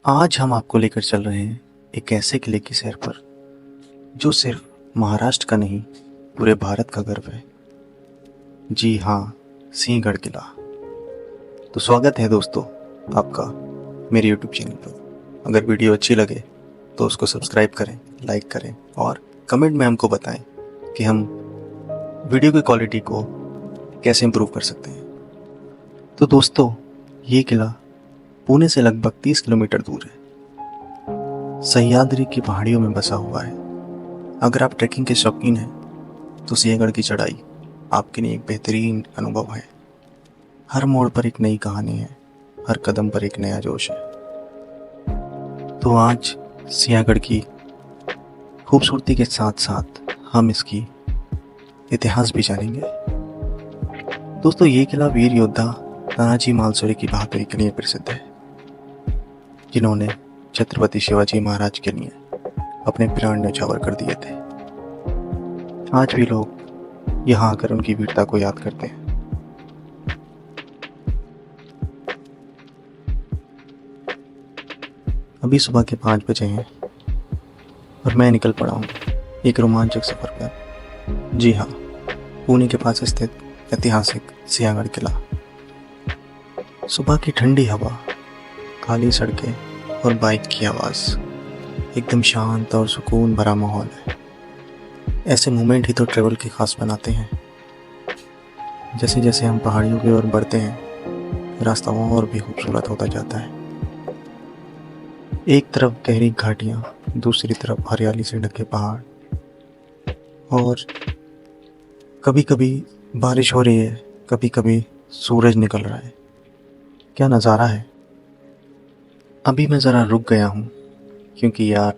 आज हम आपको लेकर चल रहे हैं एक ऐसे किले की सैर पर जो सिर्फ महाराष्ट्र का नहीं पूरे भारत का गर्व है। जी हाँ, सिंहगढ़ किला। तो स्वागत है दोस्तों आपका मेरे YouTube चैनल पर। अगर वीडियो अच्छी लगे तो उसको सब्सक्राइब करें, लाइक करें और कमेंट में हमको बताएं कि हम वीडियो की क्वालिटी को कैसे इम्प्रूव कर सकते हैं। तो दोस्तों, ये किला पुणे से लगभग 30 किलोमीटर दूर है। सह्याद्री की पहाड़ियों में बसा हुआ है। अगर आप ट्रैकिंग के शौकीन हैं तो सिंहगढ़ की चढ़ाई आपके लिए एक बेहतरीन अनुभव है। हर मोड़ पर एक नई कहानी है, हर कदम पर एक नया जोश है। तो आज सिंहगढ़ की खूबसूरती के साथ साथ हम इसकी इतिहास भी जानेंगे। दोस्तों, ये किला वीर योद्धा तानाजी मालुसरे की बहादुरी के लिए प्रसिद्ध है, जिन्होंने छत्रपति शिवाजी महाराज के लिए अपने प्राण न्यौछावर कर दिए थे। आज भी लोग यहाँ आकर उनकी वीरता को याद करते हैं। अभी सुबह के 5 बजे हैं और मैं निकल पड़ा हूँ एक रोमांचक सफर पर। जी हाँ, पुणे के पास स्थित ऐतिहासिक सिंहगढ़ किला। सुबह की ठंडी हवा, खाली सड़कें और बाइक की आवाज़, एकदम शांत और सुकून भरा माहौल है। ऐसे मोमेंट ही तो ट्रैवल के खास बनाते हैं। जैसे जैसे हम पहाड़ियों की ओर बढ़ते हैं, रास्ता और भी खूबसूरत होता जाता है। एक तरफ गहरी घाटियाँ, दूसरी तरफ हरियाली से ढके पहाड़, और कभी कभी बारिश हो रही है, कभी कभी सूरज निकल रहा है। क्या नज़ारा है। अभी मैं ज़रा रुक गया हूँ क्योंकि यार,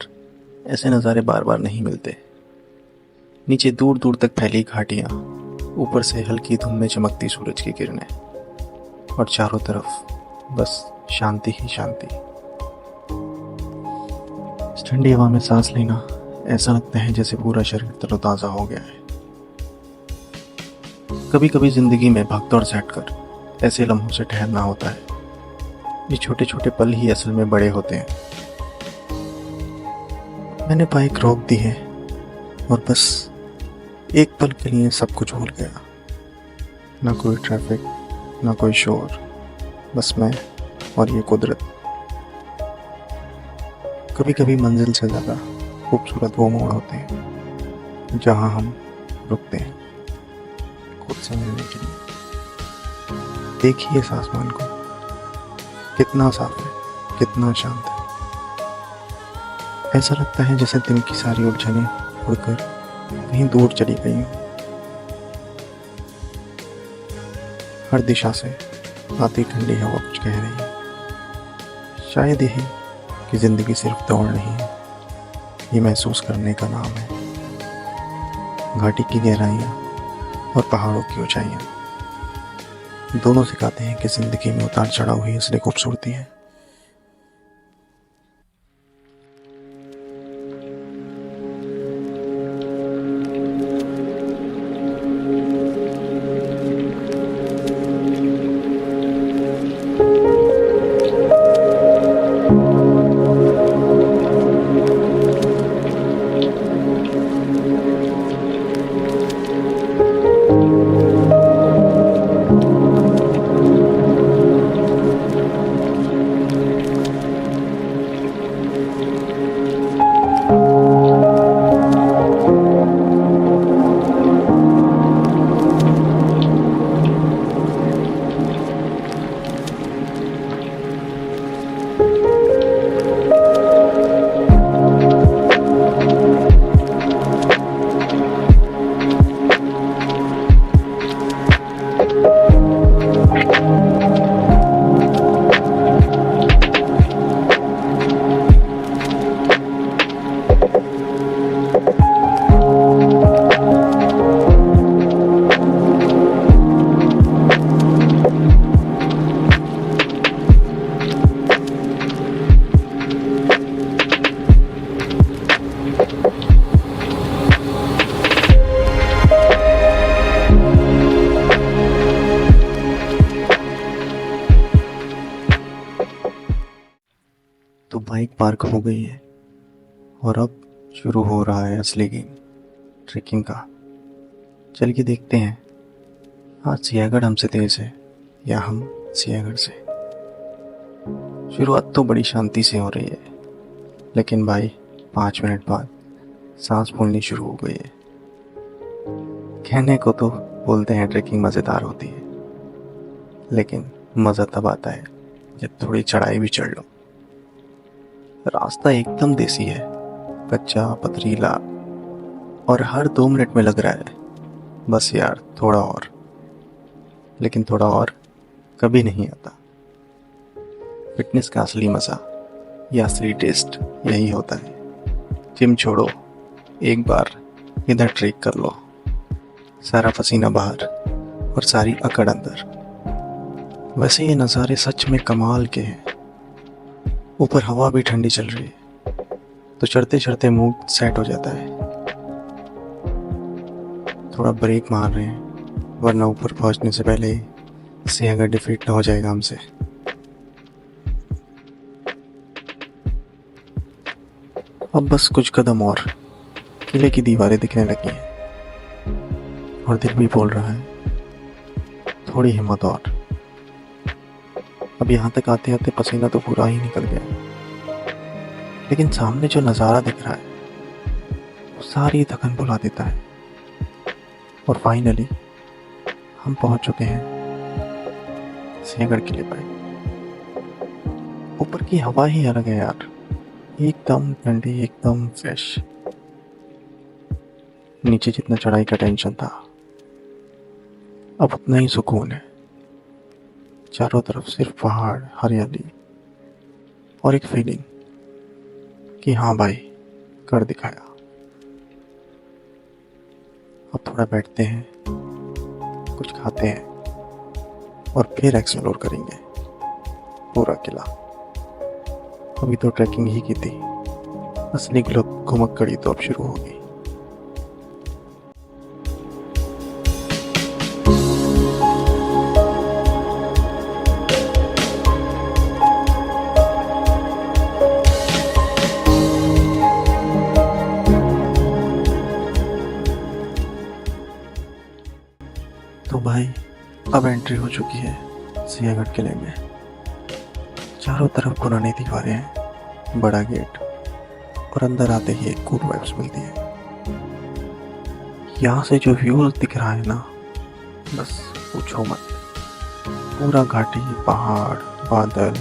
ऐसे नज़ारे बार बार नहीं मिलते। नीचे दूर दूर तक फैली घाटियाँ, ऊपर से हल्की धुंध में चमकती सूरज की किरणें, और चारों तरफ बस शांति ही शांति। इस ठंडी हवा में सांस लेना ऐसा लगता है जैसे पूरा शरीर तरोताज़ा हो गया है। कभी कभी ज़िंदगी में भागदौड़ से हटकर ऐसे लम्हों से ठहरना होता है। ये छोटे छोटे पल ही असल में बड़े होते हैं। मैंने बाइक रोक दी है और बस एक पल के लिए सब कुछ भूल गया। ना कोई ट्रैफिक, ना कोई शोर, बस मैं और ये कुदरत। कभी कभी मंजिल से ज़्यादा खूबसूरत वो मोड़ होते हैं जहाँ हम रुकते हैं खुद से मिलने के लिए। देखिए इस आसमान को, कितना साफ है, कितना शांत है। ऐसा लगता है जैसे दिन की सारी उलझनें उड़कर कहीं दूर चली गई हूँ। हर दिशा से आती ठंडी हवा कुछ कह रही है। शायद यही कि जिंदगी सिर्फ दौड़ नहीं है, ये महसूस करने का नाम है। घाटी की गहराइयाँ और पहाड़ों की ऊंचाइयाँ दोनों सिखाते हैं कि जिंदगी में उतार चढ़ाव ही असली खूबसूरती है। बाइक पार्क हो गई है और अब शुरू हो रहा है असली गेम, ट्रेकिंग का। चल के देखते हैं आज सियागढ़ हमसे तेज है या हम सियागढ़ से। शुरुआत तो बड़ी शांति से हो रही है, लेकिन भाई 5 मिनट बाद सांस फूलनी शुरू हो गई है। कहने को तो बोलते हैं ट्रेकिंग मज़ेदार होती है, लेकिन मज़ा तब आता है जब थोड़ी चढ़ाई भी चढ़ लो। रास्ता एकदम देसी है, कच्चा पथरीला, और हर 2 मिनट में लग रहा है बस यार थोड़ा और। लेकिन थोड़ा और कभी नहीं आता। फिटनेस का असली मज़ा या असली टेस्ट यही होता है। जिम छोड़ो, एक बार इधर ट्रेक कर लो, सारा पसीना बाहर और सारी अकड़ अंदर। वैसे ये नज़ारे सच में कमाल के हैं। ऊपर हवा भी ठंडी चल रही है, तो चढ़ते चढ़ते मूड सेट हो जाता है। थोड़ा ब्रेक मार रहे हैं, वरना ऊपर पहुंचने से पहले सियागढ़ डिफीट ना हो जाएगा हमसे। अब बस कुछ कदम और किले की दीवारें दिखने लगी हैं और दिल भी बोल रहा है थोड़ी हिम्मत और। अब यहाँ तक आते आते पसीना तो पूरा ही निकल गया, लेकिन सामने जो नज़ारा दिख रहा है वो सारी थकन भुला देता है। और फाइनली हम पहुंच चुके हैं सियागढ़ किले पर। ऊपर की हवा ही अलग है यार, एकदम ठंडी, एकदम फ्रेश। नीचे जितना चढ़ाई का टेंशन था, अब उतना ही सुकून है। चारों तरफ सिर्फ पहाड़, हरियाली और एक फीलिंग कि हाँ भाई कर दिखाया। अब थोड़ा बैठते हैं, कुछ खाते हैं और फिर एक्सप्लोर करेंगे पूरा किला। अभी तो ट्रैकिंग ही की थी, असली घुमक्कड़ी तो अब शुरू होगी। तो भाई अब एंट्री हो चुकी है सियागढ़ किले में। चारों तरफ पुरानी दीवारें हैं, बड़ा गेट, और अंदर आते ही एक कूल वाइब्स मिलती है। यहाँ से जो व्यू दिख रहा है ना, बस पूछो मत। पूरा घाटी, पहाड़, बादल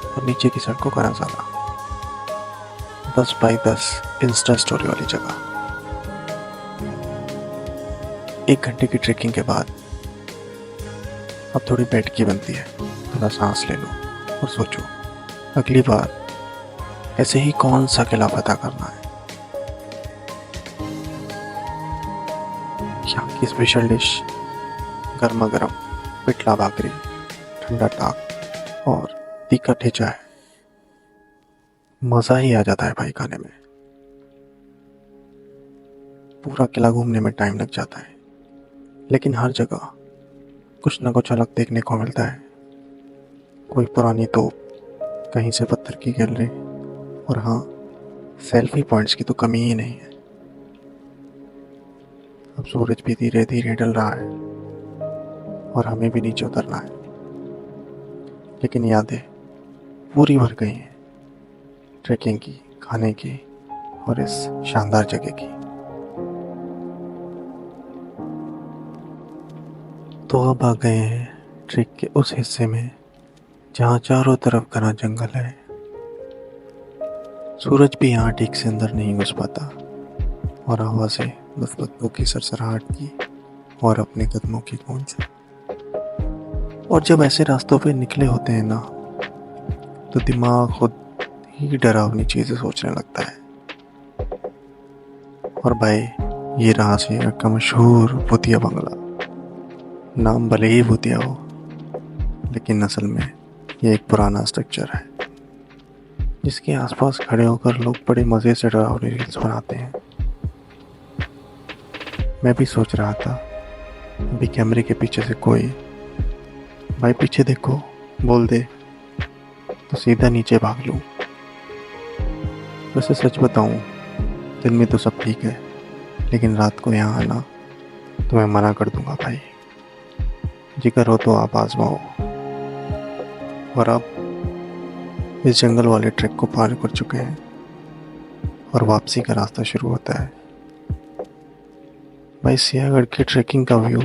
और नीचे की सड़कों का नजारा। 10 बाई 10 इंस्टा स्टोरी वाली जगह। 1 घंटे की ट्रेकिंग के बाद अब थोड़ी बैठकी बनती है। थोड़ा सांस ले लो और सोचो अगली बार ऐसे ही कौन सा किला पता करना है। यहाँ की स्पेशल डिश गर्मा गर्म पिठला भाकरी, ठंडा टाक और तीखा ठेचा है। मज़ा ही आ जाता है भाई खाने में। पूरा किला घूमने में टाइम लग जाता है, लेकिन हर जगह कुछ न कुछ अलग देखने को मिलता है। कोई पुरानी तोप, कहीं से पत्थर की गैलरी, और हाँ, सेल्फी पॉइंट्स की तो कमी ही नहीं है। अब सूरज भी धीरे धीरे ढल रहा है और हमें भी नीचे उतरना है, लेकिन यादें पूरी भर गई हैं ट्रैकिंग की, खाने की और इस शानदार जगह की। तो अब आ गए हैं ट्रेक के उस हिस्से में जहाँ चारों तरफ घना जंगल है। सूरज भी यहाँ ठीक से अंदर नहीं घुस पाता और हवा से बस पत्तों की सरसराहट की और अपने कदमों की गूंज। और जब ऐसे रास्तों पे निकले होते हैं ना, तो दिमाग खुद ही डरावनी चीजें सोचने लगता है। और भाई ये रहा सियागढ़ का मशहूर भूतिया बंगला। नाम भले ही भूतिया हो, लेकिन असल में ये एक पुराना स्ट्रक्चर है जिसके आसपास खड़े होकर लोग बड़े मज़े से डरावनी रील्स बनाते हैं। मैं भी सोच रहा था अभी कैमरे के पीछे से कोई भाई पीछे देखो बोल दे तो सीधा नीचे भाग लूं। वैसे सच बताऊं, दिन में तो सब ठीक है, लेकिन रात को यहाँ आना तो मैं मना कर दूंगा भाई। जिक्र हो तो आप आजमाओ। और अब इस जंगल वाले ट्रैक को पार कर चुके हैं और वापसी का रास्ता शुरू होता है। भाई सियागढ़ की ट्रैकिंग का व्यू,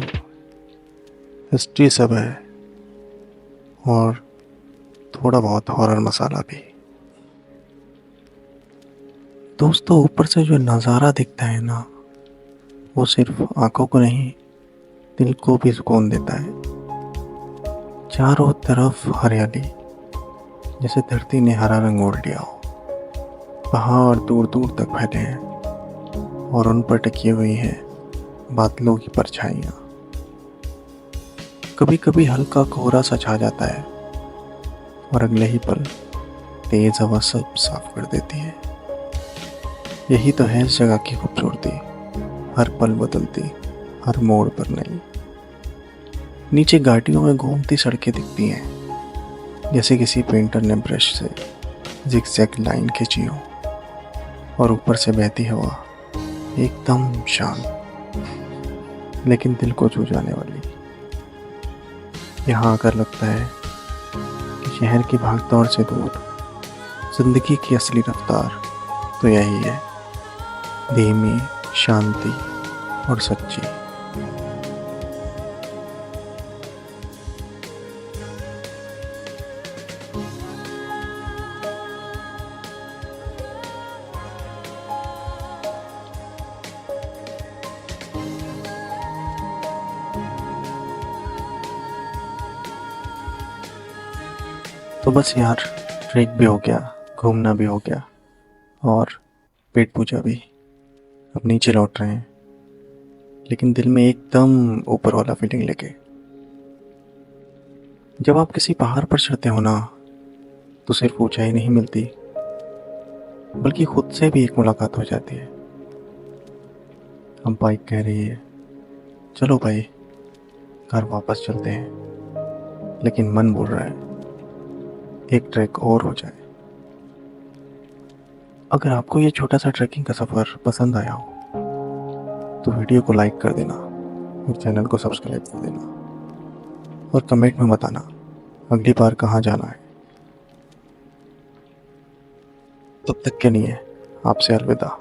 हिस्ट्री सब है और थोड़ा बहुत हॉरर मसाला भी। दोस्तों, ऊपर से जो नज़ारा दिखता है ना, वो सिर्फ आंखों को नहीं, दिल को भी सुकून देता है। चारों तरफ हरियाली, जैसे धरती ने हरा रंग ओढ़ लिया हो। पहाड़ दूर दूर तक फैले हैं और उन पर टिकी हुई हैं बादलों की परछाइयाँ। कभी कभी हल्का कोहरा सा छा जाता है और अगले ही पल तेज हवा सब साफ कर देती है। यही तो है इस जगह की खूबसूरती, हर पल बदलती, हर मोड़ पर नई। नीचे घाटियों में घूमती सड़कें दिखती हैं, जैसे किसी पेंटर ने ब्रश से जिगजैग लाइन खींची हो। और ऊपर से बहती हवा एकदम शांत, लेकिन दिल को छू जाने वाली। यहाँ आकर लगता है कि शहर की भागदौड़ से दूर जिंदगी की असली रफ्तार तो यही है, धीमी, शांति और सच्ची। तो बस यार, ट्रेक भी हो गया, घूमना भी हो गया और पेट पूजा भी। अब नीचे लौट रहे हैं, लेकिन दिल में एकदम ऊपर वाला फीलिंग लेके। जब आप किसी पहाड़ पर चढ़ते हो ना, तो सिर्फ ऊंचाई नहीं मिलती, बल्कि खुद से भी एक मुलाकात हो जाती है। अब बाइक कह रही है चलो भाई घर वापस चलते हैं, लेकिन मन बोल रहा है एक ट्रैक और हो जाए। अगर आपको ये छोटा सा ट्रैकिंग का सफ़र पसंद आया हो तो वीडियो को लाइक कर देना और चैनल को सब्सक्राइब कर देना और कमेंट में बताना अगली बार कहाँ जाना है। तब तक के लिए आपसे अलविदा।